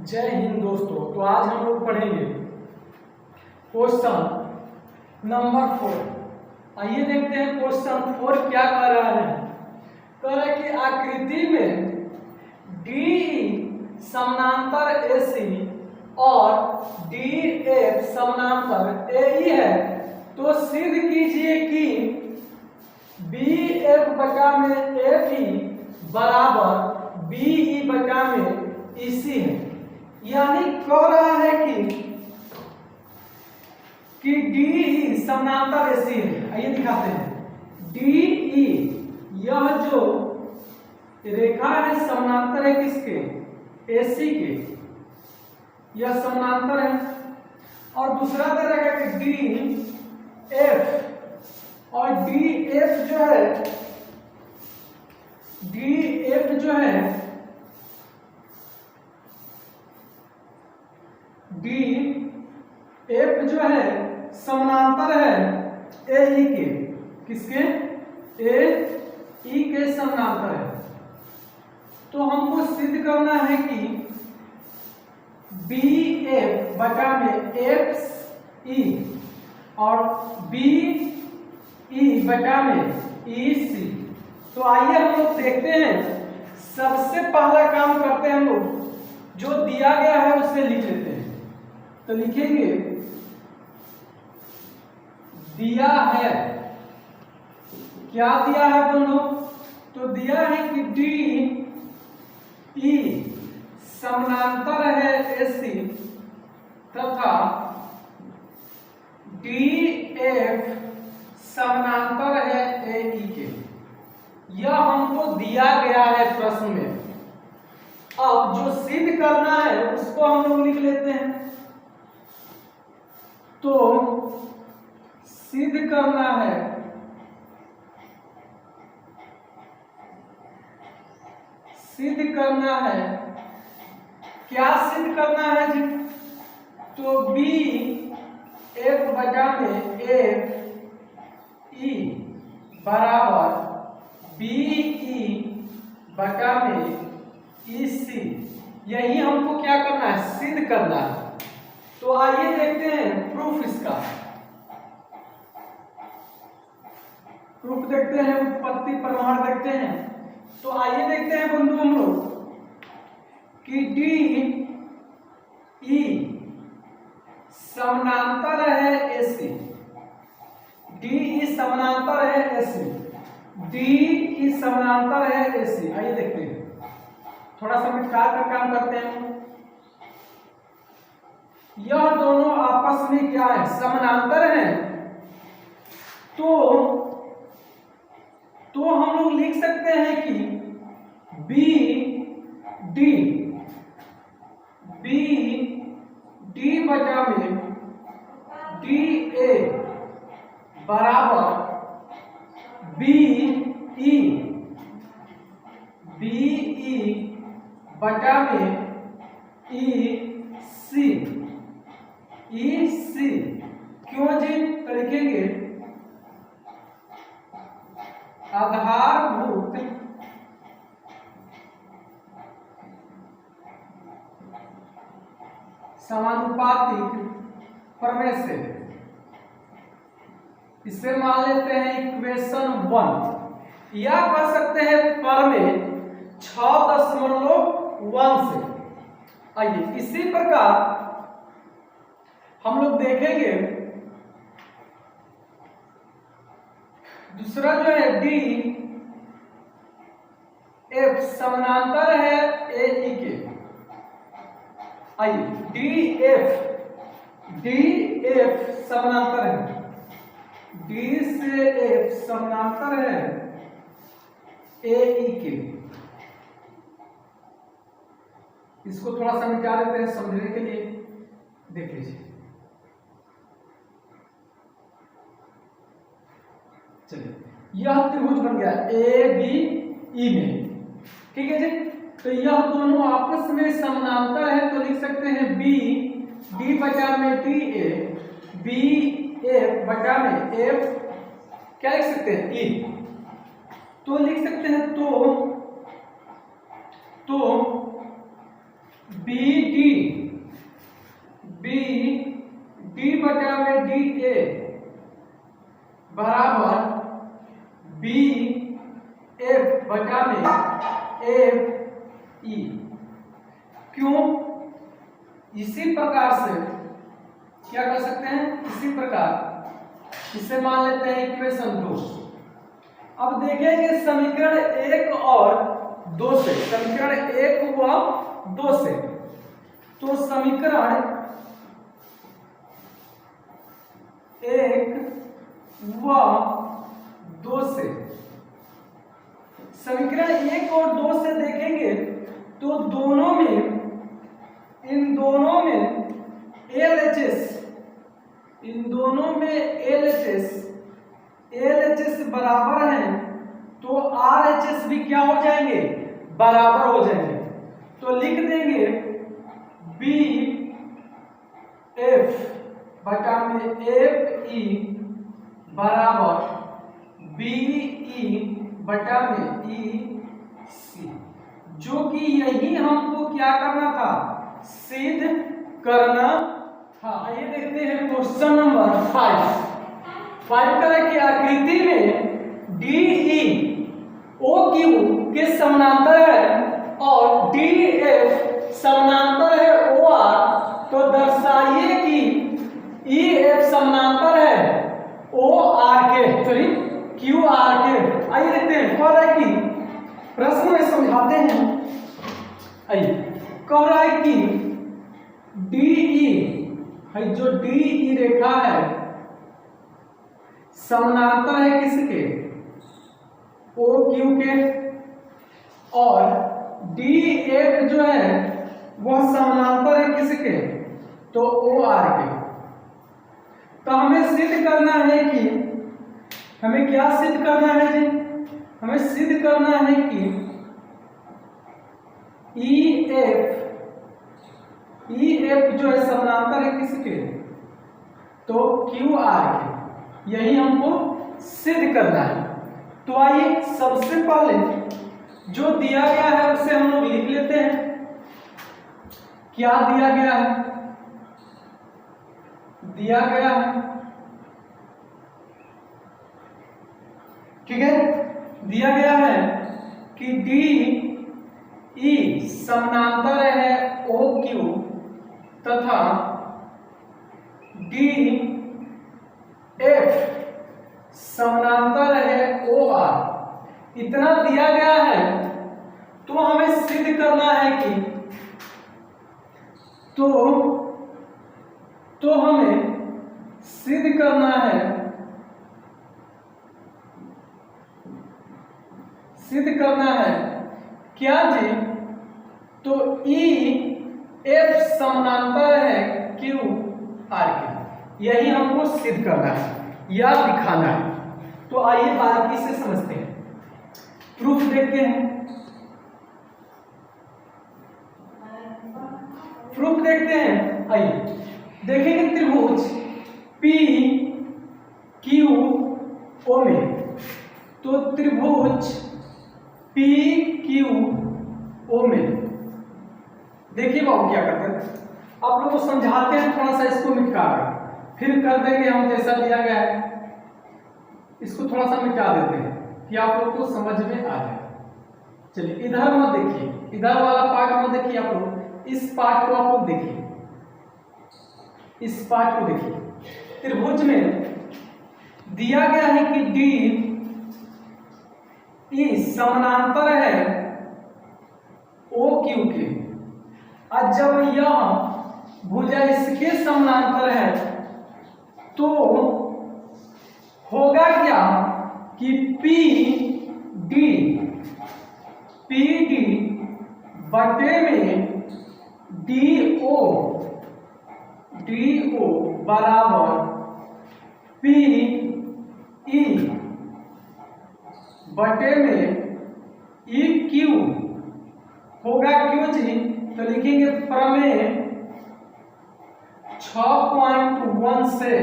जय हिंद दोस्तों। तो आज हम लोग पढ़ेंगे क्वेश्चन नंबर 4। आइए देखते हैं क्वेश्चन 4 क्या कर रहा है। कह रहा है कि आकृति में DE समानांतर AC और DF समानांतर AE है, तो सिद्ध कीजिए कि BF बटा में FE बराबर BE बटा में EC है। यानी कह रहा है कि DE समानांतर AC है। आइए दिखाते हैं। DE यह जो रेखा है समानांतर है किसके? AC के। यह समानांतर है। और दूसरा दे रखा है कि DF, और DF जो है DF जो है समानांतर है AE के। किसके? AE के समानांतर है। तो हमको सिद्ध करना है कि BF बटा में FE और BE बटा में EC। तो आइए हम लोग देखते हैं। सबसे पहला काम करते हैं हम लोग, जो दिया गया है उसे लिख लेते हैं। तो लिखेंगे दिया है, क्या दिया है बंधु? तो दिया है कि DE समानांतर है AC तथा DF समानांतर है AE के। यह हमको दिया गया है प्रश्न में। अब जो सिद्ध करना है उसको हम लोग लिख लेते हैं। तो सिद्ध करना है क्या सिद्ध करना है जी? तो BF बटा में FE बराबर BE बटा में EC। यही हमको क्या करना है? सिद्ध करना है। तो आइए देखते हैं प्रूफ इसका। प्रूफ देखते हैं, उत्पत्ति प्रमाण देखते हैं। तो आइए देखते हैं बंधु हम लोग कि DE समानांतर है AC। DE समानांतर है AC। DE समानांतर है AC। आइए देखते हैं। थोड़ा सा मिटा कर काम करते हैं। यह दोनों आपस में क्या है? समानांतर हैं। तो हम लोग लिख सकते हैं कि BD बटा में DA बराबर BE बटा में EC। क्यों जी? तो लिखेंगे आधारभूत समानुपातिक प्रमेय से। इसे मान लेते हैं इक्वेशन 1, या कह सकते हैं प्रमेय 6.1 से। आइए इसी प्रकार हम लोग देखेंगे दूसरा जो है DF समानांतर है AE के। आइए DF समानांतर है, D से F समानांतर है AE के। इसको थोड़ा सा मिटा देते हैं समझने के लिए। देख लीजिए। चलिए, यह त्रिभुज बन गया ABE में। ठीक है जी। तो यह दोनों आपस में समानांतर है। तो लिख सकते हैं D बटा में DA, BF बटा में F, क्या लिख सकते हैं? E। तो लिख सकते हैं तो बी डी, बी डी बटा में डी ए बराबर बी एफ बटा में एफ ई। क्यों? इसी प्रकार से क्या कर सकते हैं, इसी प्रकार इसे मान लेते हैं इक्वेशन 2। अब देखेंगे समीकरण 1 और 2 से, समीकरण 1 व 2 से। तो समीकरण 1 व 2 से, समीकरण 1 और 2 से देखेंगे तो दोनों में, इन दोनों में LHS, इन दोनों में LHS बराबर हैं, तो RHS भी क्या हो जाएंगे, बराबर हो जाएंगे। तो लिख देंगे बी एफ बटा में एफ ई बराबर बी ई बटा में ई सी, जो कि यही हमको क्या करना था, सिद्ध करना था। आइए देखते हैं क्वेश्चन नंबर 5। 5 कलर की आकृति में डी ई ओ क्यू के समानांतर है और डी एफ समानांतर है ओ आर, तो दर्शाइए कि ई एफ समानांतर है ओ आर के, सॉरी क्यू आर के। आइए देखते हैं कह रहा है कि, प्रश्न में समझाते हैं। आइए कह रहा है कि डी ई है, जो डी ई रेखा है समानांतर है किसके, ओ क्यू के, और डी एफ जो है वह समानांतर है किसके, तो ओ आर के। तो हमें सिद्ध करना है कि, हमें क्या सिद्ध करना है जी, हमें सिद्ध करना है कि ई एफ जो है समानांतर है किसके, तो क्यू आर के। यही हमको सिद्ध करना है। तो आइए सबसे पहले जो दिया गया है उसे हम लोग लिख लेते हैं। क्या दिया गया है, दिया गया है, ठीक है, दिया गया है कि डी ई समानांतर है ओ क्यू तथा डी एफ समानांतर है ओ आर। इतना दिया गया है, तो हमें सिद्ध करना है कि, तो हमें सिद्ध करना है, सिद्ध करना है क्या जी, तो ई एफ समानांतर है क्यू आर के। यही हमको सिद्ध करना है या दिखाना है। तो आइए बारीकी से समझते हैं, प्रूफ देखते हैं। प्रूफ देखते हैं। आइए देखेंगे त्रिभुज पी क्यू ओ में, तो त्रिभुज पी क्यू ओ में देखिए बाबू क्या करते हैं, आप लोग को समझाते हैं, थोड़ा सा इसको मिटा कर फिर कर देंगे हम जैसा दिया गया है। इसको थोड़ा सा मिटा देते हैं कि आप लोग को समझ में आ जाए। चलिए इधर मत देखिए, इधर वाला पार्ट मत देखिए, आप लोग इस पार्ट को आप लोग देखिए, इस पार्ट को देखिए। त्रिभुज में दिया गया है कि डी ई समानांतर है ओ क्यू के, और जब यह भुजा इसके समानांतर है तो होगा क्या कि पी डी बटे में डी ओ बराबर पी ई बटे में ई क्यू होगा। क्यों जी, तो लिखेंगे प्रमेय 6.1 से,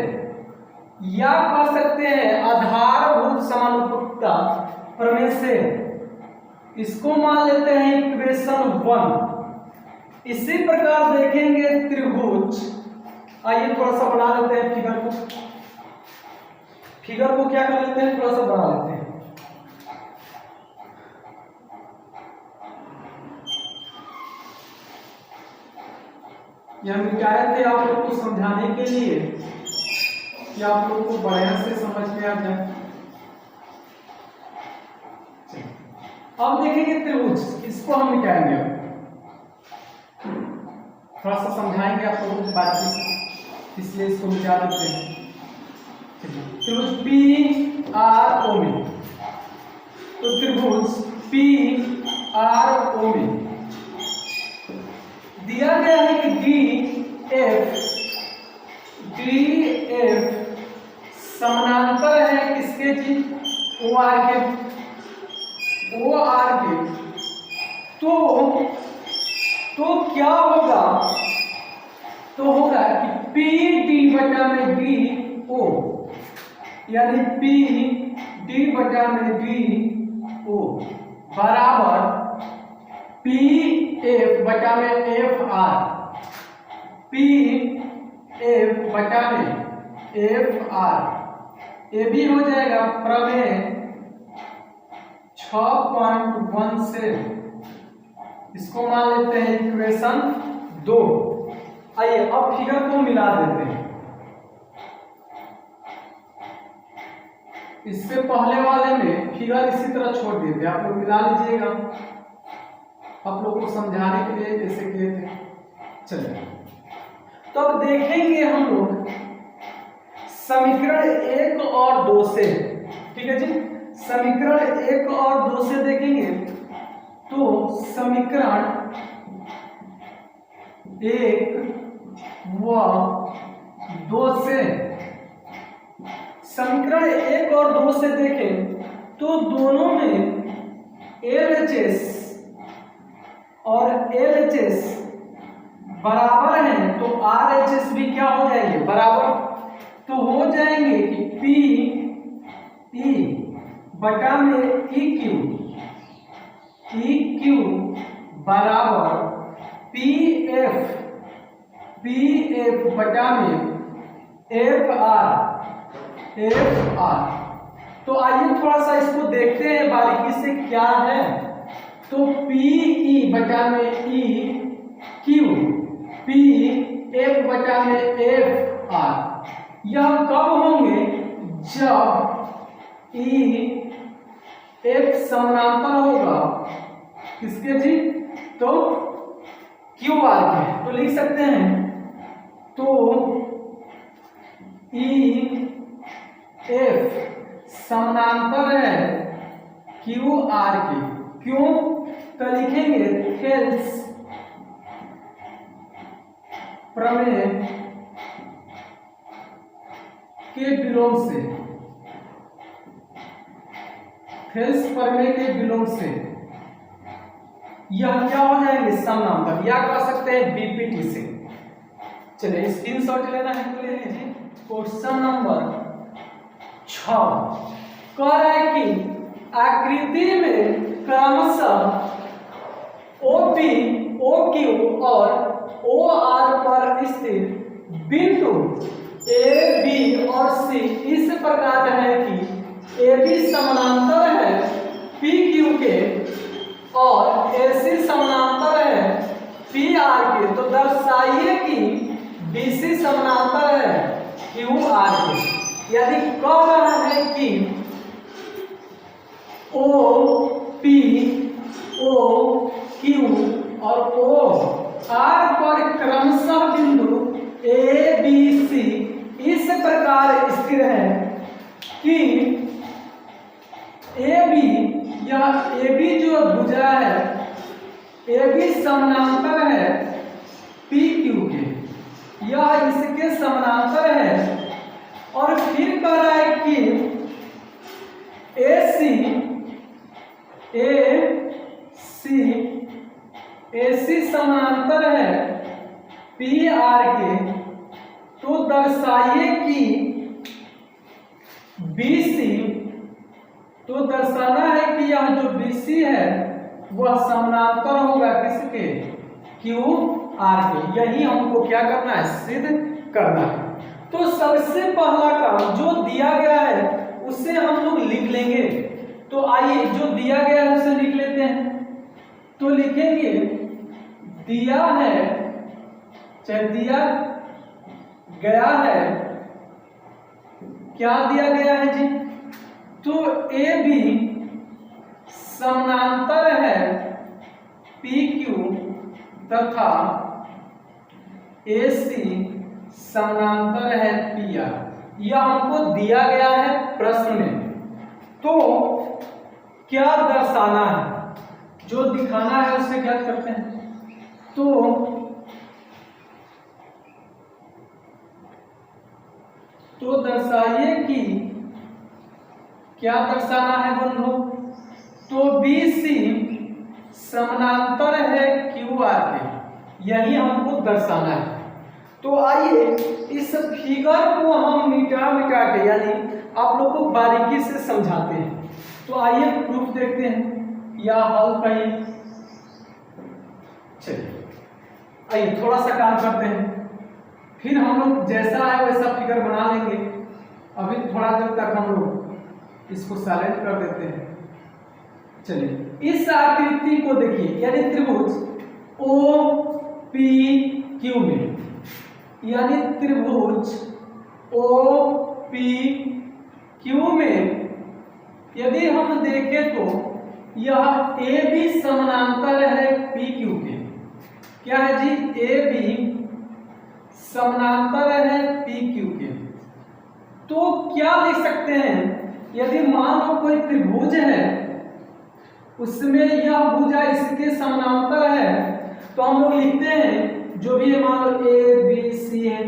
या कह सकते हैं आधारभूत समानुपातिकता प्रमेय से। इसको मान लेते हैं इक्वेशन 1। इसी प्रकार देखेंगे त्रिभुज, आइए थोड़ा सा बना लेते हैं फिगर को क्या कर लेते हैं, थोड़ा सा बना लेते हैं। यह मिटाए थे आप लोग को समझाने के लिए कि आप लोग को बढ़िया से समझ में आ जाए। अब देखेंगे त्रिभुज, इसको हम मिटाएंगे, थोड़ा सा समझाएंगे आप लोगों को बातचीत, इसलिए इसको मिटा देते हैं। त्रिभुज पी आर ओ में, तो त्रिभुज पी आर ओ में दिया गया है कि डी एफ समानांतर है किसके जी, ओ आर के। तो क्या होगा, तो होगा कि पी डी बटा में डी ओ, यानी पी डी बटा में डी ओ बराबर पी एफ बटा में एफ आर, पी एफ बटा में एफ आर। ये भी हो जाएगा प्रमेय 6.1 से, इसको मान लेते हैं इक्वेशन 2। आइए अब फिगर को मिला देते हैं। इससे पहले वाले में फिगर इसी तरह छोड़ दिए थे, आप लोग मिला लीजिएगा, आप लोग को समझाने के लिए जैसे किए थे। चलिए तो अब देखेंगे हम लोग समीकरण 1 और 2 से, ठीक है जी। समीकरण 1 और 2 से देखेंगे तो समीकरण 1 व 2 से, समीकरण 1 और 2 से देखें तो दोनों में LHS और LHS बराबर हैं, तो RHS भी क्या हो जाएंगे, बराबर। तो हो जाएंगे कि PE बटा में EQ बराबर PF बटा में FR। तो आइए थोड़ा सा इसको देखते हैं बारीकी से क्या है। तो PE बटा में EQ, PF बटा में FR, यह कब होंगे, जब EF समानांतर होगा किसके जी, तो QR के। तो लिख सकते हैं, तो EF समानांतर है QR के। क्यों, तो लिखेंगे थेल्स प्रमेय के विलोम से, थेल्स प्रमेय के विलोम से यह क्या हो जाएंगे, समानांतर, या कह सकते हैं बीपीटी से। चलिए स्क्रीनशॉट लेना है तो ले लीजिए। क्वेश्चन नंबर 6 कह रहा है कि आकृति में क्रमशः OP, OQ और OR पर स्थित बिंदु A, B और C इस प्रकार है कि AB समानांतर है PQ के और AC समानांतर है PR के। तो दर्शाइए कि BC समानांतर है QR के। यदि कह रहा है कि OP, OQ और OR पर क्रमशः बिंदु A, B, C इस प्रकार स्थिर है कि AB, यह AB जो भुजा है, AB समानांतर है PQ के, यह इसके समानांतर है। और फिर कह रहा है कि AC समानांतर है PR के। तो दर्शाइए कि BC, तो दर्शाना है कि यह जो BC है वह समानांतर होगा किसके, Q आर के। यही हमको क्या करना है, सिद्ध करना है। तो सबसे पहला काम जो दिया गया है उसे हम लोग लिख लेंगे। तो आइए जो दिया गया है उसे लिख लेते हैं। तो लिखेंगे दिया है, चाहे दिया गया है, क्या दिया गया है जी, तो ए बी समानांतर है पी क्यू तथा ए सी समानांतर है पी आर। यह हमको दिया गया है प्रश्न में। तो क्या दर्शाना है, जो दिखाना है उससे क्या करते हैं, तो दर्शाइए कि क्या दर्शाना है बंधु, तो BC समानांतर है QR के, यही हमको दर्शाना है। तो आइए इस फिगर को हम मिटा के यानी आप लोग को बारीकी से समझाते हैं। तो आइए प्रूफ देखते हैं या हल कहीं। चलिए आइए थोड़ा सा काम करते हैं, फिर हम लोग जैसा है वैसा फिगर बना लेंगे। अभी थोड़ा देर तक हम लोग इसको साइलेंट कर देते हैं। चलिए इस आकृति को देखिए, यानी त्रिभुज OPQ में, यानी त्रिभुज OPQ में यदि हम देखें तो यह AB समानांतर है PQ के। क्या है जी, AB समानांतर है PQ के। तो क्या लिख सकते हैं, यदि मान लो कोई त्रिभुज है उसमें यह भुजा इसके समानांतर है, तो हम लोग लिखते हैं जो भी है, मान लो ABC है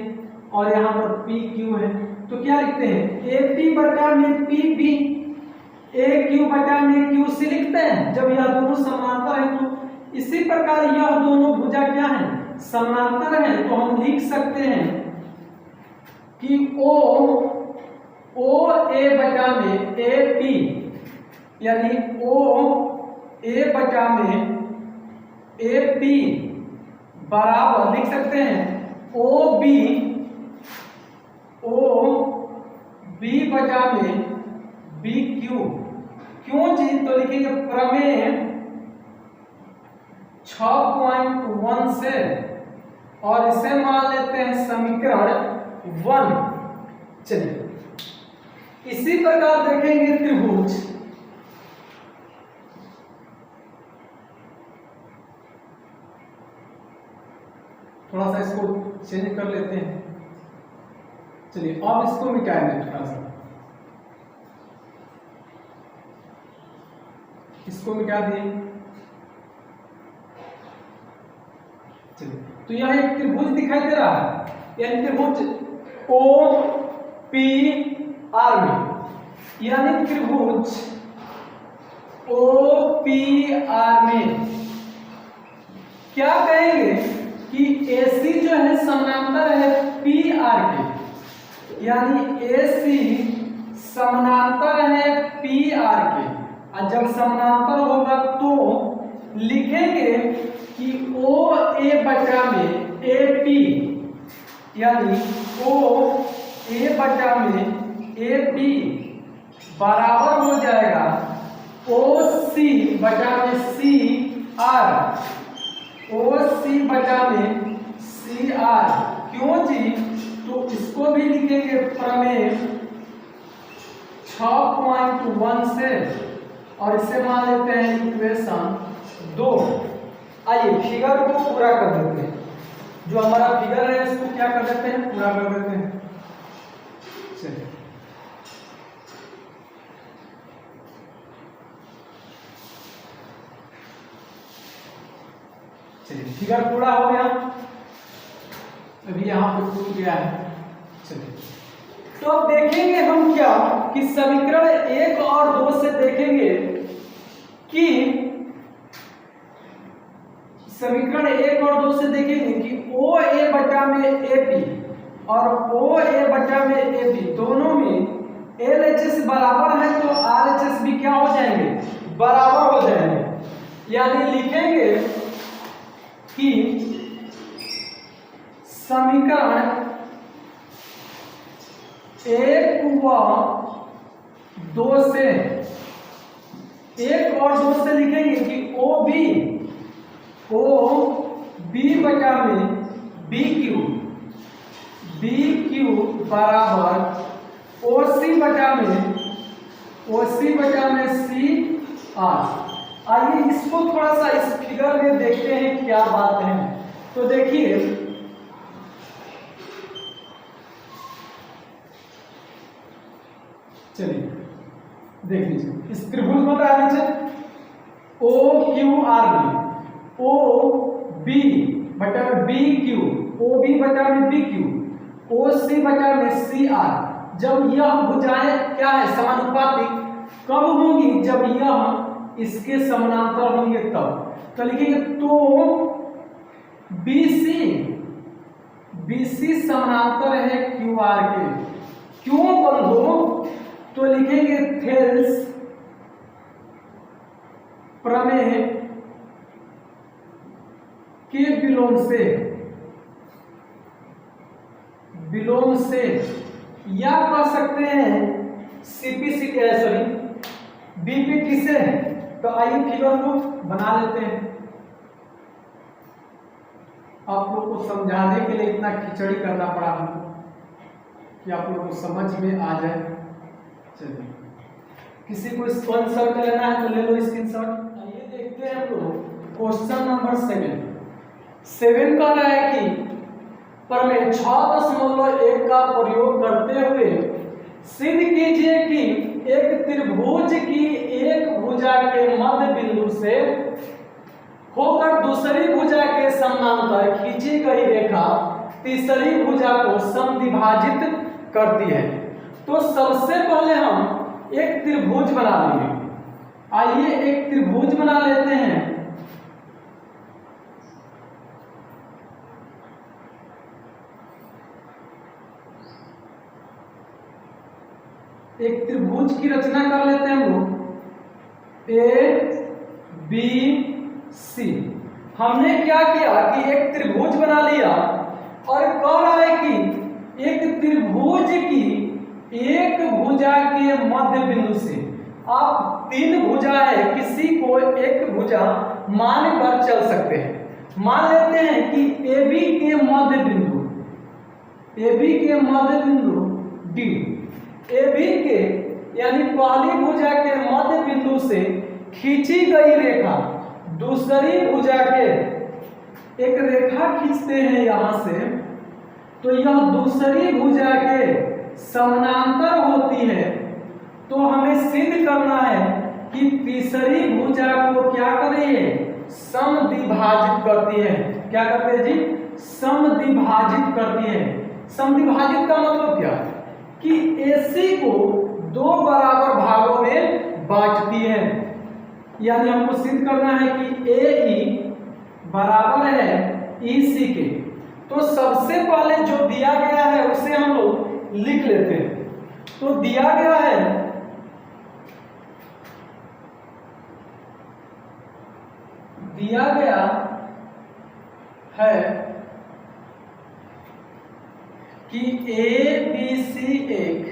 और यहाँ पर PQ है, तो क्या लिखते हैं AP बटा में PB, AQ बटा में QC लिखते हैं जब यह दोनों समानांतर है। तो इसी प्रकार यह दोनों भुजा क्या है, समानांतर है। तो हम लिख सकते हैं कि OA बटा में AP, यानी OA बटा में AP बराबर लिख सकते हैं OB बटा में BQ। क्यों जी, तो लिखेंगे प्रमेय 6.1 से, और इसे मान लेते हैं समीकरण 1। चलिए इसी प्रकार देखेंगे त्रिभुज थोड़ा सा इसको चेंज कर लेते हैं। चलिए अब इसको मिटाएंगे, थोड़ा सा इसको मिटा दिए। चलिए तो यह एक त्रिभुज दिखाई दे रहा है, यानी त्रिभुज OPR में, यानी त्रिभुज OPR में क्या कहेंगे कि AC जो है समानांतर है PR के, यानी AC समानांतर है PR के। और जब समानांतर होगा तो लिखेंगे कि OA बटा में AP, यानी OA बटा में AP बराबर हो जाएगा OC बटा में CR, OC बटा में CR। क्यों जी, तो इसको भी लिखेंगे प्रमेय 6.1 से, और इसे मान लेते हैं इक्वेशन 2। आइए फिगर को पूरा कर देते हैं, जो हमारा फिगर है इसको क्या कर देते हैं, पूरा कर देते हैं। चलिए चलिए फिगर पूरा हो गया, अभी यहाँ पे टूट गया है। चलिए तो अब देखेंगे हम क्या कि समीकरण 1 और 2 से देखेंगे कि समीकरण 1 और 2 से देखेंगे कि OA बटा में AP और OA बटा में AB दोनों में LHS बराबर है, तो RHS भी क्या हो जाएंगे, बराबर हो जाएंगे। यानी लिखेंगे कि समीकरण 1 व 2 से 1 और 2 से लिखेंगे कि ओ बी बटा में बी क्यू बराबर ओ सी बटा में सी आर। आइए इसको थोड़ा सा इस फिगर में देखते हैं क्या बात है। तो देखिए चलिए देख लीजिए, इस त्रिभुज बन रहा है नीचे O Q R B, O B बटा में बी क्यू, ओ बी बटा में बी क्यू, ओ सी बटा में सी आर। जब यह भुजाएं क्या है समानुपातिक, कब होंगी, जब यह इसके समानांतर होंगे तब। तो लिखेंगे तो BC समानांतर है QR के। क्यों बंधु? तो लिखेंगे थेल्स प्रमेय के विलोम से या कह सकते हैं BPT से। तो आइए फिगर को बना लेते हैं। आप लोग को समझाने के लिए इतना खिचड़ी करना पड़ा हमको कि आप लोग को समझ में आ जाए। चलिए, किसी को स्पॉन शॉट लेना है तो ले लो स्क्रीनशॉट। आइए देखते हैं हम लोग क्वेश्चन नंबर 7 कह रहा है कि प्रमेय 6.1 का प्रयोग करते हुए सिद्ध कीजिए कि एक त्रिभुज की एक भुजा के मध्य बिंदु से होकर दूसरी भुजा के समानांतर खींची गई रेखा तीसरी भुजा को समद्विभाजित करती है। तो सबसे पहले हम एक त्रिभुज बना लेंगे। आइए एक त्रिभुज बना लेते हैं। एक त्रिभुज की रचना कर लेते हैं हम लोग ABC। हमने क्या किया कि एक त्रिभुज बना लिया और कह रहा है कि एक त्रिभुज की एक भुजा के मध्य बिंदु से, आप 3 भुजा है, किसी को एक भुजा मानकर चल सकते हैं। मान लेते हैं कि AB के मध्य बिंदु D, AB के यानी पहली भुजा के मध्य बिंदु से खींची गई रेखा दूसरी भुजा के, एक रेखा खींचते हैं यहां से, तो यह दूसरी भुजा के समानांतर होती है। तो हमें सिद्ध करना है कि तीसरी भुजा को क्या करिए, समद्विभाजित करती है। क्या करते हैं जी? समद्विभाजित करती है। समद्विभाजित का मतलब क्या है कि AC को 2 बराबर भागों में बांटती है। यानी हमको सिद्ध करना है कि AE बराबर है EC के। तो सबसे पहले जो दिया गया है उसे हम लोग लिख लेते हैं। तो दिया गया है कि ABC एक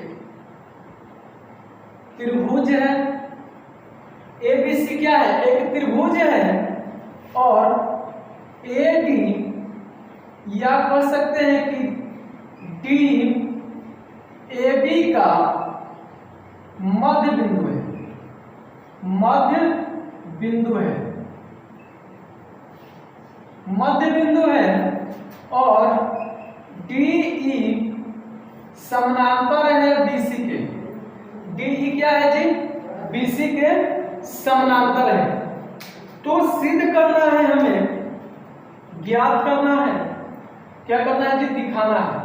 त्रिभुज है। ABC क्या है? एक त्रिभुज है। और AD या कह सकते हैं कि D AB का मध्य बिंदु है और DE समानांतर है BC के। DE क्या है जी? BC के समानांतर है। तो सिद्ध करना है, हमें ज्ञात करना है। क्या करना है जी? दिखाना है।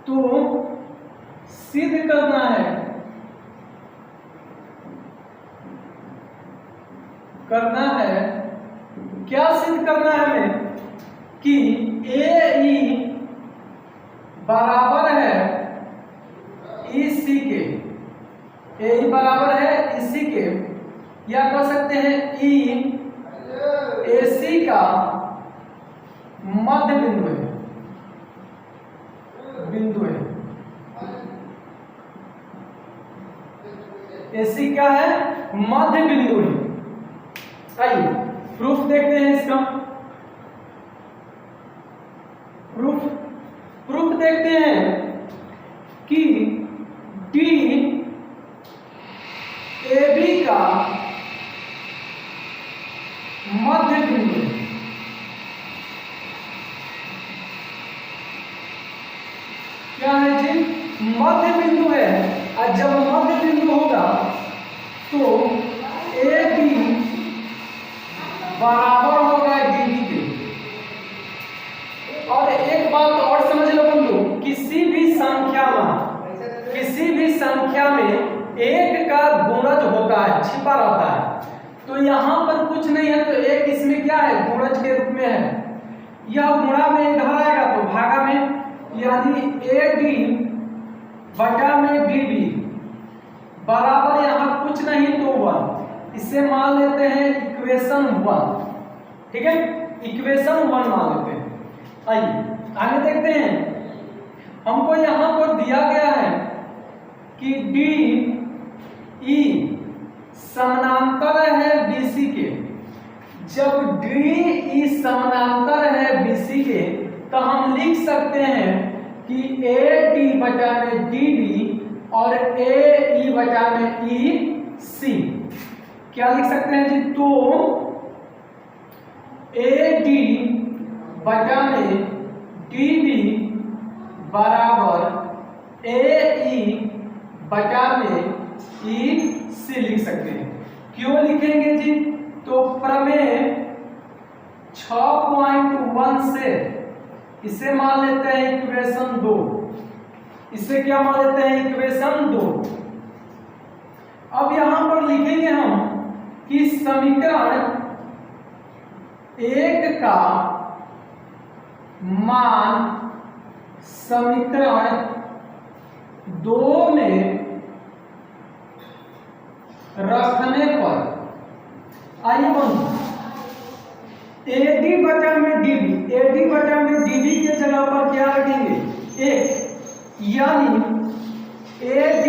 तो सिद्ध करना है, क्या सिद्ध करना है हमें कि AE बराबर है EC के। AE बराबर है EC के, या कह सकते हैं E AC का मध्य बिंदु है। AC क्या है? मध्य बिंदु है। आइए प्रूफ देखते हैं इसका। प्रूफ देखते हैं कि D AB का मध्य बिंदु है। क्या है जी? मध्य बिंदु है। और जब मध्य बिंदु होगा तो AB बराबर होगा DB के। और एक बात और समझ लो बंधु, किसी भी संख्या में एक का गुणज होता है, छिपा रहता है। तो यहाँ पर कुछ नहीं है तो एक इसमें क्या है? गुणज के रूप में है। यह गुणा में इधर आएगा तो भागा में, यानी AD बटा में DB बराबर यहाँ कुछ नहीं तो 1। इसे मान लेते हैं इक्वेशन 1। ठीक है, इक्वेशन 1 मान लेते हैं। आइए आगे देखते हैं। हमको यहाँ पर दिया गया है कि DE समानांतर है BC के। जब DE समानांतर है BC के तो हम लिख सकते हैं कि AD बटा में DB और AE बटा में EC। क्या लिख सकते हैं जी? तो AD बटा में DB बराबर AE बटा में EC लिख सकते हैं। क्यों लिखेंगे जी? तो प्रमेय 6.1 से इसे मान लेते हैं इक्वेशन 2। इसे क्या मान लेते हैं? इक्वेशन 2। अब यहां पर लिखेंगे हम कि समीकरण 1 का मान समीकरण 2 में रखने पर, आइए बंधु, AD बटा में DB के जगह पर क्या रखेंगे? 1, यानी AD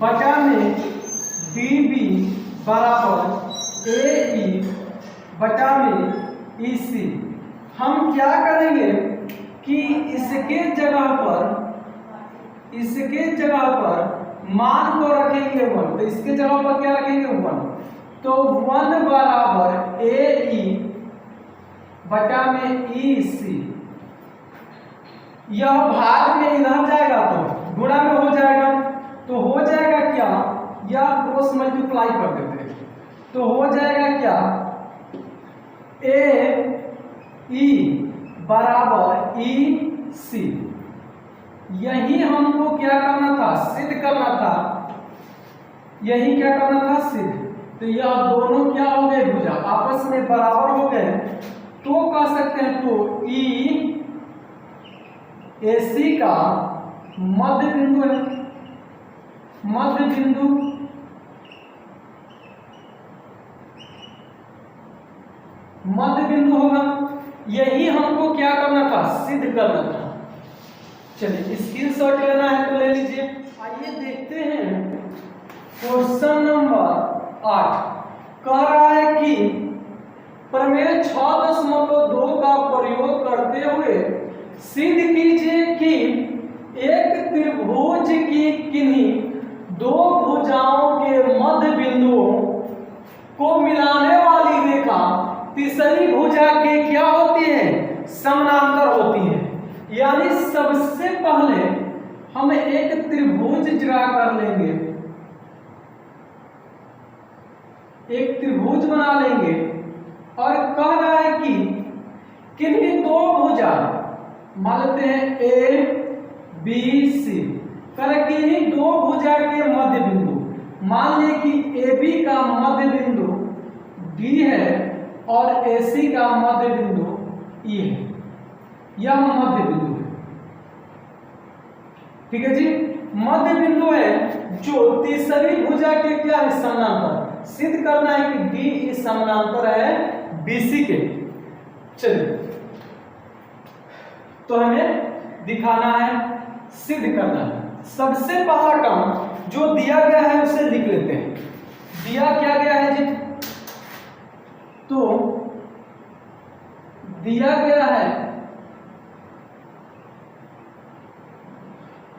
बटा में DB बराबर AE बटा में EC। हम क्या करेंगे कि इसके जगह पर मान को रखेंगे 1। तो इसके जगह पर क्या रखेंगे? 1। तो 1 बराबर AE बटा में EC। यह भाग में इधर जाएगा तो गुणा में हो जाएगा। तो हो जाएगा क्या? या क्रॉस मल्टीप्लाई कर देते हैं तो हो जाएगा क्या? AE बराबर EC। यही हमको क्या करना था? सिद्ध करना था। यही क्या करना था? सिद्ध। तो यह दोनों क्या हो गए? भुजा आपस में बराबर हो गए तो कह सकते हैं तो AC का मध्य बिंदु है। मध्य बिंदु होगा। यही हमको क्या करना था? सिद्ध करना था। चलिए स्क्रीनशॉट लेना है तो ले लीजिए। आइए देखते हैं क्वेश्चन नंबर 8। कह रहा है कि प्रमेय 6.2 का प्रयोग करते हुए सिद्ध कीजिए कि एक त्रिभुज की किन्हीं दो भुजाओं के मध्य बिंदुओं को मिलाने वाली रेखा तीसरी भुजा के क्या होती है? समानांतर होती है। यानी सबसे पहले हम एक त्रिभुज ड्रा कर लेंगे, एक त्रिभुज बना लेंगे और कह रहा है कि किन्हीं दो भुजा मान लेते हैं A B C, कह किन्हीं दो भुजा के मध्य बिंदु, मान लें कि AB का मध्य बिंदु D है और AC का मध्य बिंदु E है। यह मध्य बिंदु है। ठीक है जी, मध्य बिंदु है जो तीसरी भुजा के क्या है? समानांतर। सिद्ध करना है कि D समानांतर है BC के। चलिए तो हमें दिखाना है, सिद्ध करना है। सबसे पहला काम जो दिया गया है उसे लिख लेते हैं। दिया क्या गया है जी? तो दिया गया है,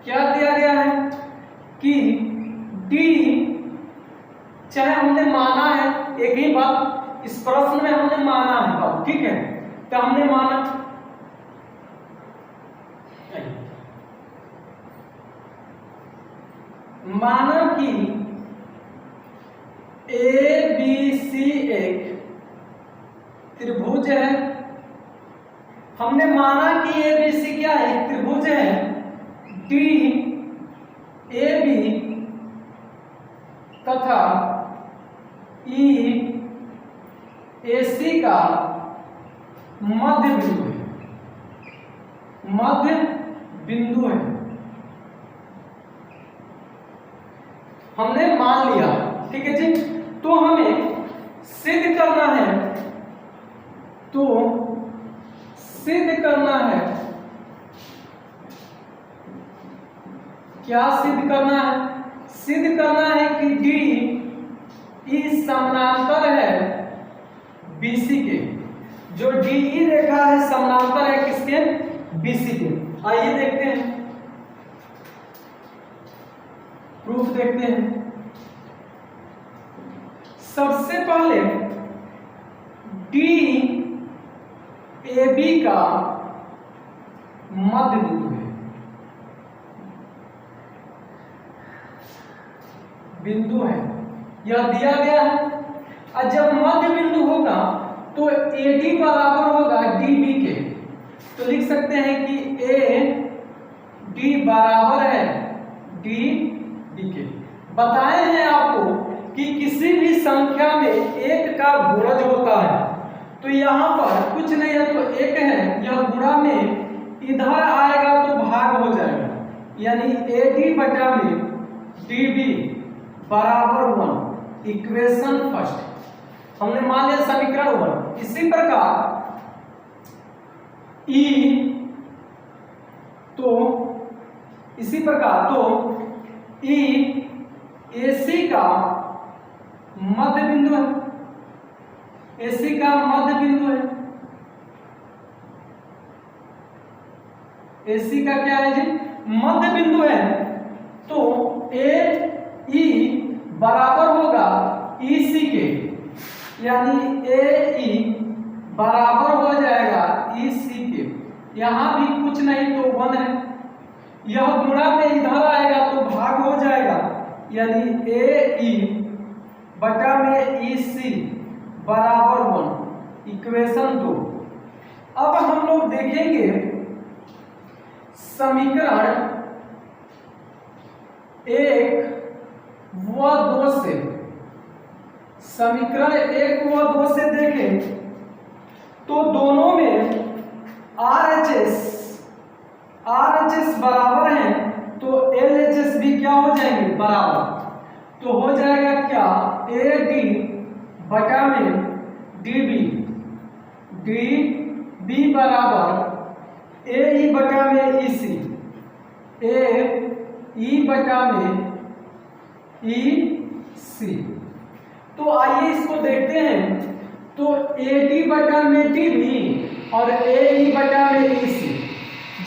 क्या दिया गया है कि D, चाहे हमने माना है एक ही बात, इस प्रश्न में हमने माना है बात, ठीक है, तो हमने माना कि ABC एक त्रिभुज है। हमने माना कि ABC क्या है? एक त्रिभुज है। DAB तथा EAC का मध्य बिंदु है, मध्य बिंदु है। हमने मान लिया, ठीक है जी। तो हमें सिद्ध करना है, तो सिद्ध करना है, क्या सिद्ध करना है? सिद्ध करना है कि DE समानांतर है BC के। जो DE रेखा है समानांतर है किसके? BC के। आइए देखते हैं, प्रूफ देखते हैं। सबसे पहले DAB का मध्य बिंदु है, बिंदु है, यह दिया गया है। और जब मध्य बिंदु होगा तो AD बराबर होगा DB के। तो लिख सकते हैं कि AD बराबर है DB के। बताए हैं आपको कि किसी भी संख्या में एक का गुणज होता है, तो यहाँ पर कुछ नहीं है तो एक है, यह गुणा में इधर आएगा तो भाग हो जाएगा, यानी AD बटा में DB बराबर 1। इक्वेशन फर्स्ट हमने मान लिया, समीकरण 1। इसी प्रकार EAC का मध्य बिंदु है, AC का मध्य बिंदु है। AC का क्या है जी? मध्य बिंदु है। तो AE बराबर होगा EC के, यानी AE बराबर हो जाएगा EC के। यहां भी कुछ नहीं तो 1 है, यह गुणा में इधर आएगा तो भाग हो जाएगा, यानी AE बटा में EC बराबर 1। इक्वेशन 2। अब हम लोग देखेंगे समीकरण 1 व 2 से। समीकरण 1 व 2 से देखें तो दोनों में RHS बराबर है, तो LHS भी क्या हो जाएंगे? बराबर। तो हो जाएगा क्या? AD बटा में DB, DB बराबर AE बटा में EC, AE बटा में EC। तो आइए इसको देखते हैं। तो AD बटा में DB और AE बटा में EC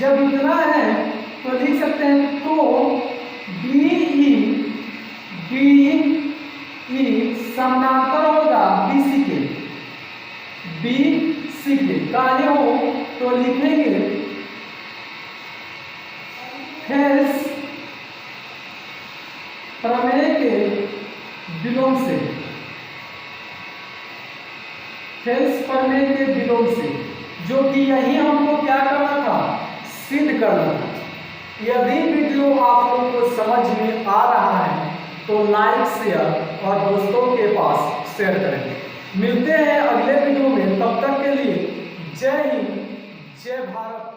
जब इतना है तो लिख सकते हैं, तो DE समानांतर होगा BC के, BC के काहे हो तो लिखेंगे हेल्स प्रमेय के विलोम से, हेल्स प्रमेय के विलोम से, जो कि यही हमको क्या करना था? सिद्ध करना था। यदि वीडियो आप लोगों को समझ में आ रहा है तो लाइक शेयर और दोस्तों के पास शेयर करें। मिलते हैं अगले वीडियो में, तब तक के लिए जय हिंद, जय भारत।